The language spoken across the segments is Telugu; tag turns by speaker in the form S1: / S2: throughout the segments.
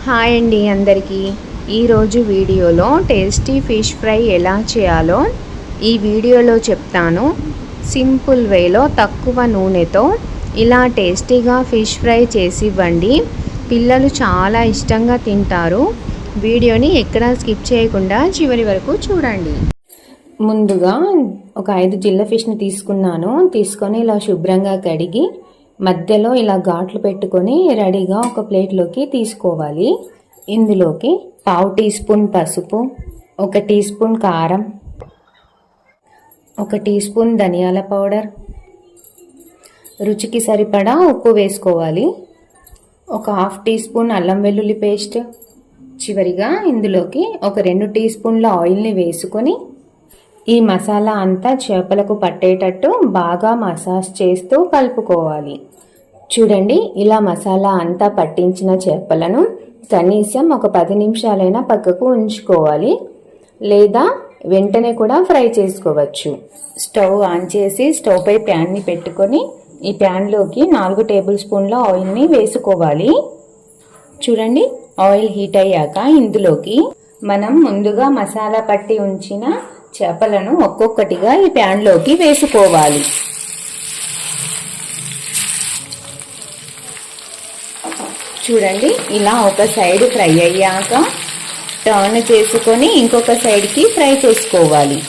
S1: హాయ్ అండి అందరికీ. ఈరోజు వీడియోలో టేస్టీ ఫిష్ ఫ్రై ఎలా చేయాలో ఈ వీడియోలో చెప్తాను. సింపుల్ వేలో తక్కువ నూనెతో ఇలా టేస్టీగా ఫిష్ ఫ్రై చేసి ఇవ్వండి. పిల్లలు చాలా ఇష్టంగా తింటారు. వీడియోని ఎక్కడా స్కిప్ చేయకుండా చివరి వరకు చూడండి. ముందుగా ఒక 5 జిల్ల ఫిష్ని తీసుకొని ఇలా శుభ్రంగా కడిగి మధ్యలో ఇలా ఘాట్లు పెట్టుకొని రెడీగా ఒక ప్లేట్లోకి తీసుకోవాలి. ఇందులోకి 1/2 టీ స్పూన్ పసుపు, 1 టీ స్పూన్ కారం, 1 టీ స్పూన్ ధనియాల పౌడర్, రుచికి సరిపడా ఉప్పు వేసుకోవాలి. 1/2 టీ స్పూన్ అల్లం వెల్లుల్లి పేస్ట్. చివరిగా ఇందులోకి ఒక 2 టీ స్పూన్ల ఆయిల్ని వేసుకొని ఈ మసాలా అంతా చేపలకు పట్టేటట్టు బాగా మసాజ్ చేస్తూ కలుపుకోవాలి. చూడండి, ఇలా మసాలా అంతా పట్టించిన చేపలను కనీసం ఒక 10 నిమిషాలైనా పక్కకు ఉంచుకోవాలి, లేదా వెంటనే కూడా ఫ్రై చేసుకోవచ్చు. స్టవ్ ఆన్ చేసి స్టవ్ పై ప్యాన్ని పెట్టుకొని ఈ ప్యాన్లోకి 4 టేబుల్ స్పూన్ల ఆయిల్ని వేసుకోవాలి. చూడండి, ఆయిల్ హీట్ అయ్యాక ఇందులోకి మనం ముందుగా మసాలా పట్టి ఉంచిన చేపలను ఒక్కొక్కటిగా ఈ ప్యాన్లోకి వేసుకోవాలి. చూడండి, ఇలా ఒక సైడ్ ఫ్రై అయ్యాక టర్న్ చేసుకొని ఇంకొక సైడ్కి ఫ్రై చేసుకోవాలి.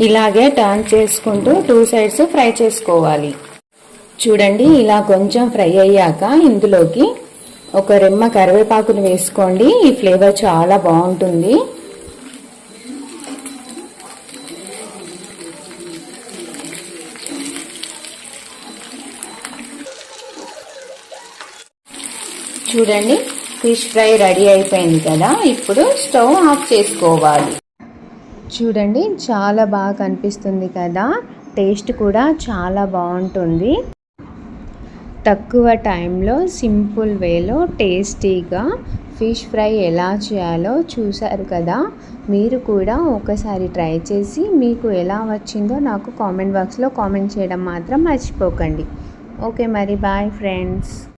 S1: ఇలాగే టర్న్ చేసుకుంటూ 2 సైడ్స్ ఫ్రై చేసుకోవాలి. చూడండి, ఇలా కొంచెం ఫ్రై అయ్యాక ఇందులోకి ఒక రెమ్మ కరివేపాకును వేసుకోండి. ఈ ఫ్లేవర్ చాలా బాగుంటుంది. చూడండి, ఫిష్ ఫ్రై రెడీ అయిపోయింది కదా. ఇప్పుడు స్టవ్ ఆఫ్ చేసుకోవాలి. చూడండి, చాలా బాగా కనిపిస్తుంది కదా. టేస్ట్ కూడా చాలా బాగుంటుంది. తక్కువ టైంలో సింపుల్ వేలో టేస్టీగా ఫిష్ ఫ్రై ఎలా చేయాలో చూశారు కదా. మీరు కూడా ఒకసారి ట్రై చేసి మీకు ఎలా వచ్చిందో నాకు కామెంట్ బాక్స్లో కామెంట్ చేయడం మాత్రం మర్చిపోకండి. ఓకే, మరి బాయ్ ఫ్రెండ్స్.